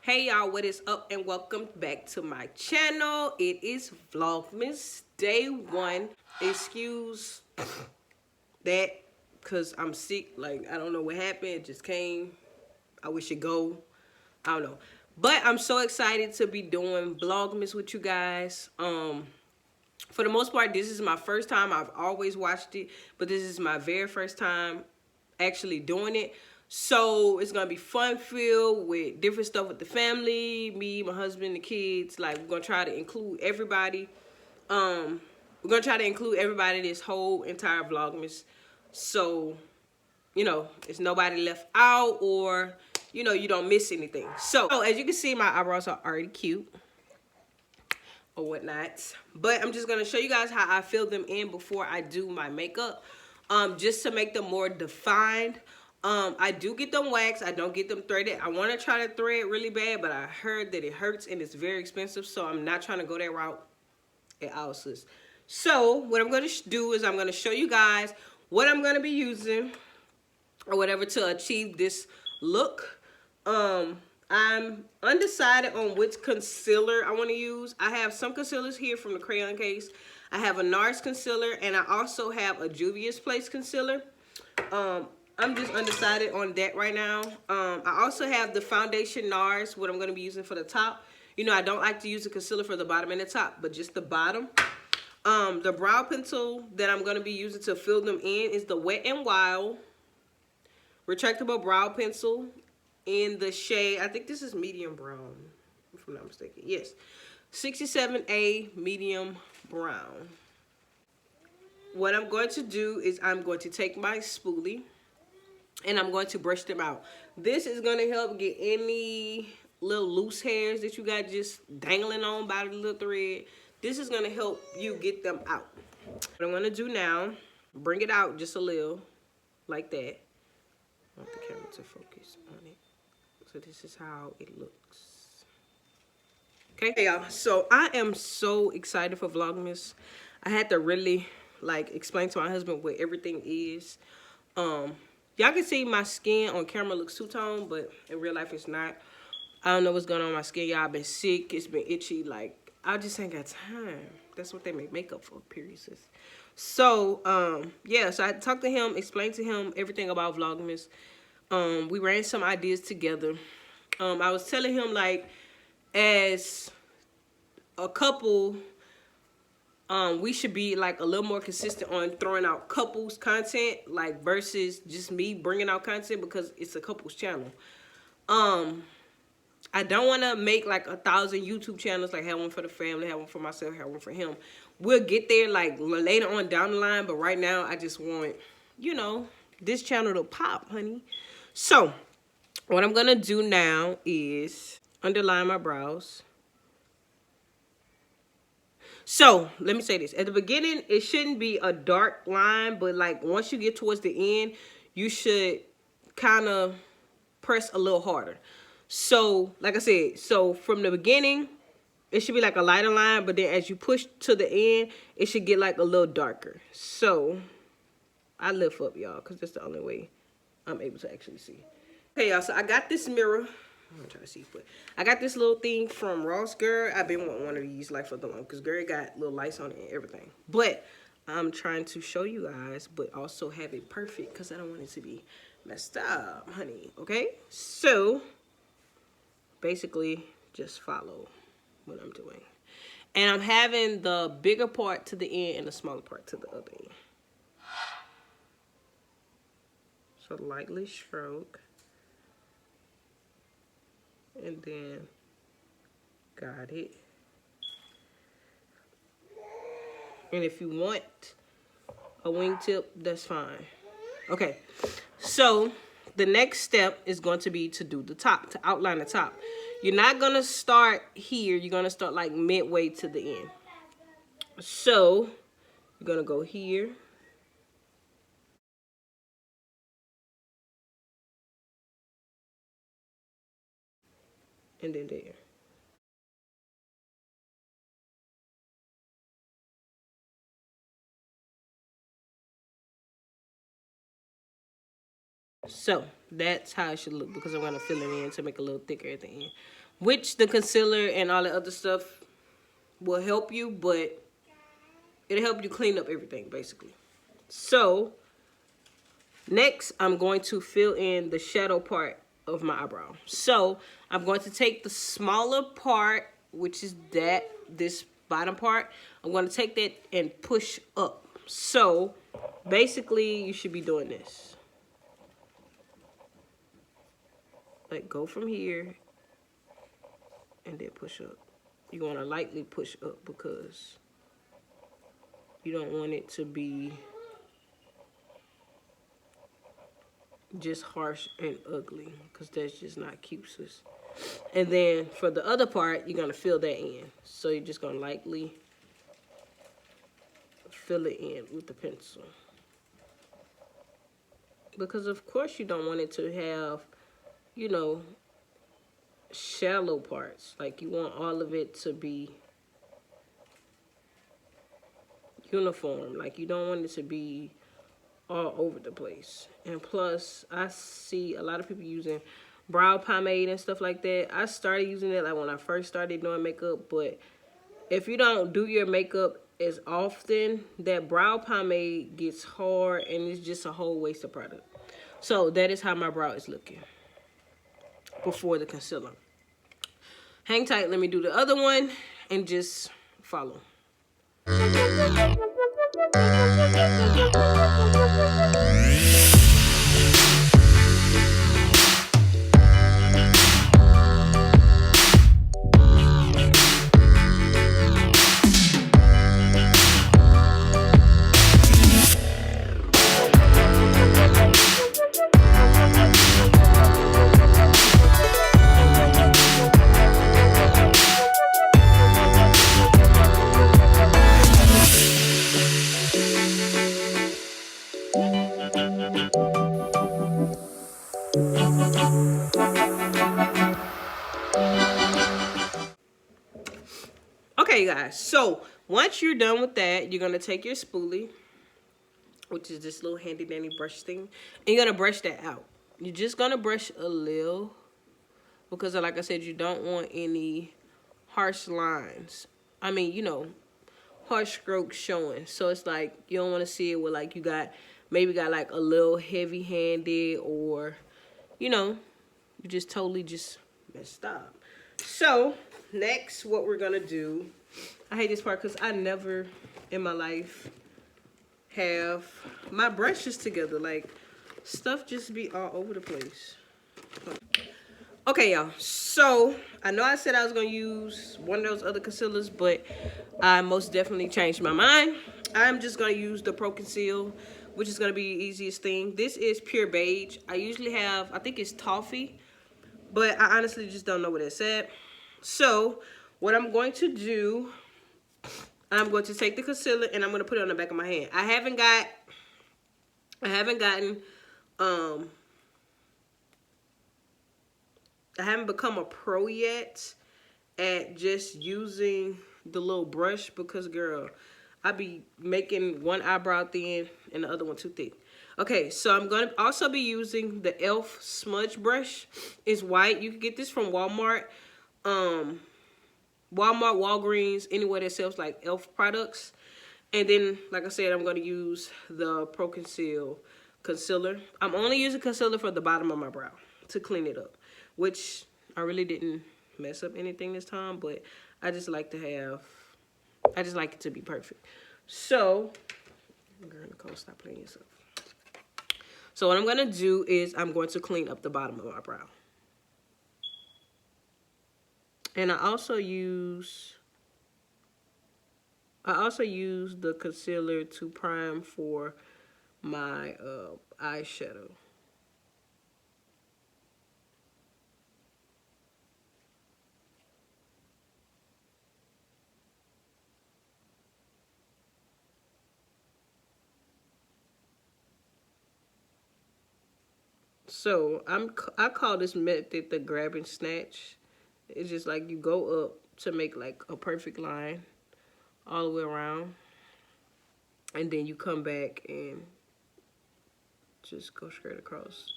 Hey y'all, what is up and welcome back to my channel. It is Vlogmas day 1. Excuse that because I'm sick. Like, I don't know what happened. It just came. I wish it go. I don't know. But I'm so excited to be doing Vlogmas with you guys. For the most part, this is my first time. I've always watched it, but this is my very first time actually doing it. So it's gonna be fun filled with different stuff with the family, me, my husband, the kids. Like, we're gonna try to include everybody. We're gonna try to include everybody this whole entire Vlogmas. So, you know, it's nobody left out, or you know, you don't miss anything. So as you can see, my eyebrows are already cute or whatnot, but I'm just gonna show you guys how I fill them in before I do my makeup, just to make them more defined. I do get them waxed. I don't get them threaded. I want to try to thread really bad, but I heard that it hurts and it's very expensive, so I'm not trying to go that route at all, sis. So what I'm going to do is I'm going to show you guys what I'm going to be using or whatever to achieve this look. I'm undecided on which concealer I want to use. I have some concealers here from the crayon case. I have a NARS concealer, and I also have a Juvia's Place concealer. I'm just undecided on that right now. I also have the foundation NARS, what I'm going to be using for the top. You know, I don't like to use a concealer for the bottom and the top, but just the bottom. The brow pencil that I'm going to be using to fill them in is the Wet n Wild retractable brow pencil in the shade, I think this is medium brown, if I'm not mistaken. Yes, 67A medium brown. What I'm going to do is I'm going to take my spoolie and I'm going to brush them out. This is going to help get any little loose hairs that you got just dangling on by the little thread. This is going to help you get them out. What I'm going to do now, bring it out just a little, like that. I want the camera to focus on it. So this is how it looks. Okay, y'all. So I am so excited for Vlogmas. I had to really like explain to my husband what everything is. Y'all can see my skin on camera looks two-tone, but in real life it's not. I don't know what's going on with my skin, y'all. I've been sick. It's been itchy. Like, I just ain't got time. That's what they make makeup for, period, sis. So, yeah. So I talked to him, explained to him everything about Vlogmas. We ran some ideas together. I was telling him, like, as a couple, we should be like a little more consistent on throwing out couples content, like, versus just me bringing out content, because it's a couples channel. I don't want to make like 1,000 YouTube channels, like have one for the family, have one for myself, have one for him. We'll get there like later on down the line, but right now I just want, you know, this channel to pop, honey. So what I'm gonna do now is underline my brows. So let me say this. At the beginning, it shouldn't be a dark line, but like once you get towards the end, you should kind of press a little harder. So like I said, so from the beginning, it should be like a lighter line, but then as you push to the end, it should get like a little darker. So I lift up, y'all, because that's the only way I'm able to actually see. Okay, y'all, so I got this mirror. I'm gonna try to see, but I got this little thing from Ross, girl. I've been wanting one of these like for the long, because girl got little lights on it and everything. But I'm trying to show you guys, but also have it perfect, because I don't want it to be messed up, honey. Okay, so basically just follow what I'm doing, and I'm having the bigger part to the end and the smaller part to the other end. So lightly stroke, and then got it. And if you want a wingtip, that's fine. Okay, so the next step is going to be to do the top, to outline the top. You're not gonna start here. You're gonna start like midway to the end. So you're gonna go here. And then there. So that's how it should look, because I'm gonna fill it in to make it a little thicker at the end. which the concealer and all the other stuff will help you, but it'll help you clean up everything basically. So next, I'm going to fill in the shadow part of my eyebrow. So I'm going to take the smaller part, which is this bottom part. I'm going to take that and push up. So basically, you should be doing this. Like, go from here and then push up. You want to lightly push up because you don't want it to be just harsh and ugly, because that's just not cute, sis. And then for the other part, you're going to fill that in. So you're just going to lightly fill it in with the pencil. Because of course you don't want it to have, you know, shallow parts. Like, you want all of it to be uniform. Like, you don't want it to be all over the place. And plus, I see a lot of people using brow pomade and stuff like that. I started using it like when I first started doing makeup, but if you don't do your makeup as often, that brow pomade gets hard and it's just a whole waste of product. So that is how my brow is looking before the concealer. Hang tight, let me do the other one and just follow. Okay, guys, so once you're done with that, you're going to take your spoolie, which is this little handy dandy brush thing, and you're going to brush that out. You're just going to brush a little because, like I said, you don't want any harsh lines. I mean, you know, harsh strokes showing. So it's like you don't want to see it with like you got maybe got like a little heavy handed, or, you know, you just totally just messed up. So next, what we're going to do, I hate this part because I never in my life have my brushes together. Like, stuff just be all over the place. Okay, y'all. So I know I said I was going to use one of those other concealers, but I most definitely changed my mind. I'm just going to use the Pro Conceal, which is going to be the easiest thing. This is pure beige. I usually have, I think it's toffee, but I honestly just don't know what it's at. So what I'm going to do, I'm going to take the concealer and I'm going to put it on the back of my hand. I haven't become a pro yet at just using the little brush because, girl, I be making one eyebrow thin and the other one too thick. Okay, so I'm going to also be using the e.l.f. smudge brush. It's white. You can get this from Walmart. Walgreens, anywhere that sells like e.l.f. products. And then, like I said, I'm going to use the Pro Conceal concealer. I'm only using concealer for the bottom of my brow to clean it up, which I really didn't mess up anything this time, but I just like it to be perfect. So, girl, Nicole, stop playing yourself. So what I'm going to do is I'm going to clean up the bottom of my brow. And I also use the concealer to prime for my eyeshadow. So I call this method the grab and snatch. It's just like you go up to make like a perfect line all the way around, and then you come back and just go straight across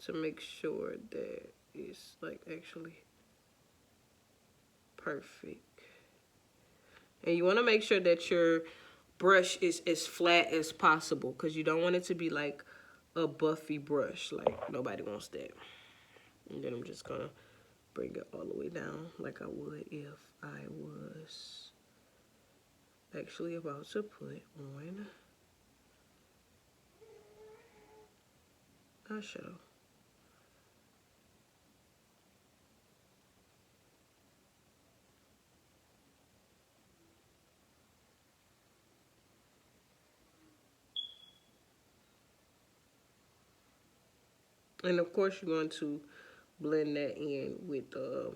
to make sure that it's like actually Perfect. And you want to make sure that your brush is as flat as possible, because you don't want it to be like a buffy brush. Like, nobody wants that. And then I'm just going to bring it all the way down like I would if I was actually about to put on eyeshadow. And of course, you're going to blend that in with a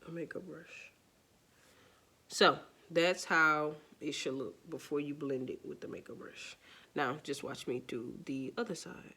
makeup brush. So that's how it should look before you blend it with the makeup brush. Now, just watch me do the other side.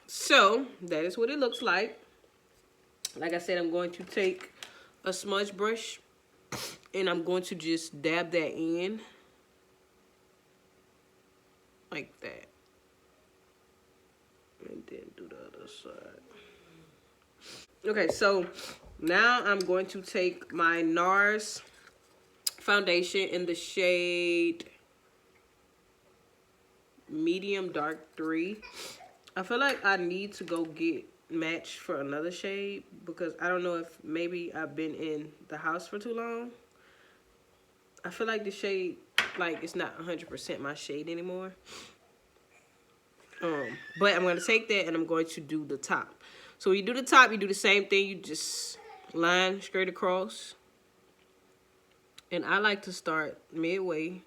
So that is what it looks like. Like I said, I'm going to take a smudge brush and I'm going to just dab that in like that. And then do the other side. Okay, so now I'm going to take my NARS foundation in the shade Medium Dark 3. I feel like I need to go get matched for another shade because I don't know if maybe I've been in the house for too long. I feel like the shade, like, it's not 100% my shade anymore. But I'm going to take that and I'm going to do the top. So when you do the top, you do the same thing. You just line straight across. And I like to start midway,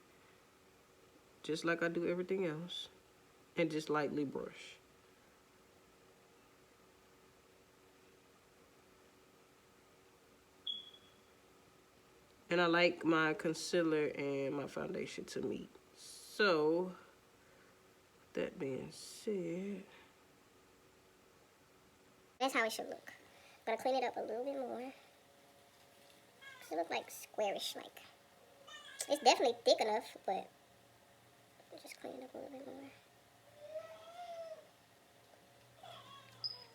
just like I do everything else, and just lightly brush. And I like my concealer and my foundation to meet. So, that being said, that's how it should look. Gotta clean it up a little bit more. Cause it looks like squarish, like. It's definitely thick enough, but just clean it up a little bit more.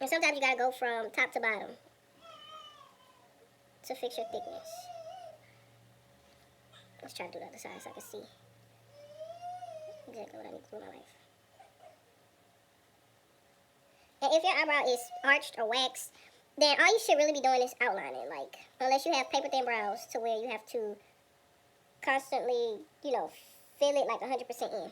And sometimes you gotta go from top to bottom to fix your thickness. Let's try to do the other side so I can see exactly what I need to do in my life. And if your eyebrow is arched or waxed, then all you should really be doing is outlining. Like, unless you have paper thin brows to where you have to constantly, you know, fill it like 100% in.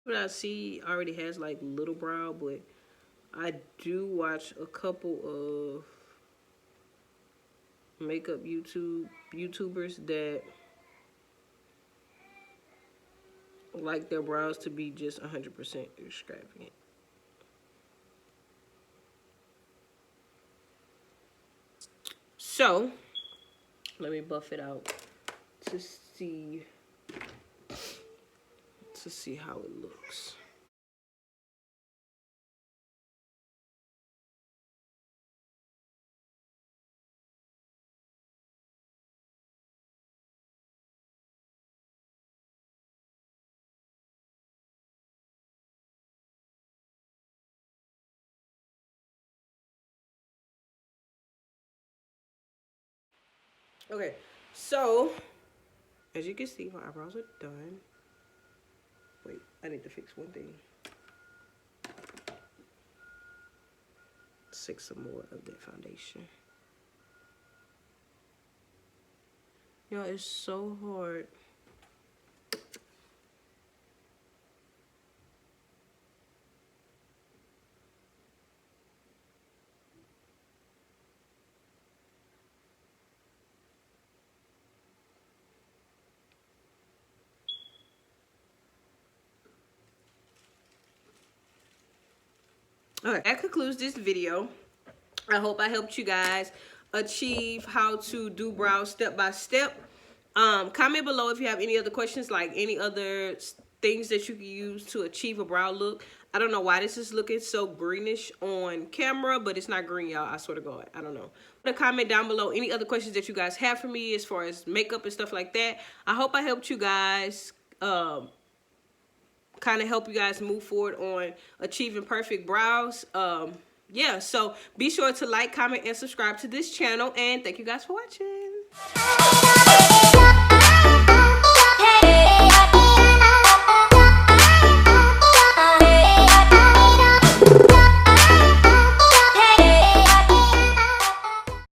what I see already has like little brow, but I do watch a couple of makeup YouTubers that like their brows to be just 100% extravagant. So, let me buff it out to see how it looks. Okay, so As you can see, my eyebrows are done. Wait, I need to fix one thing. Stick some more of that foundation. Y'all, it's so hard. Okay, that concludes this video. I hope I helped you guys achieve how to do brows step by step. Comment below if you have any other questions, like any other things that you can use to achieve a brow look. I don't know why this is looking so greenish on camera, but it's not green, y'all. I swear to God, I don't know. But comment down below any other questions that you guys have for me as far as makeup and stuff like that. I hope I helped you guys kind of help you guys move forward on achieving perfect brows. Yeah, so be sure to like, comment, and subscribe to this channel, and thank you guys for watching.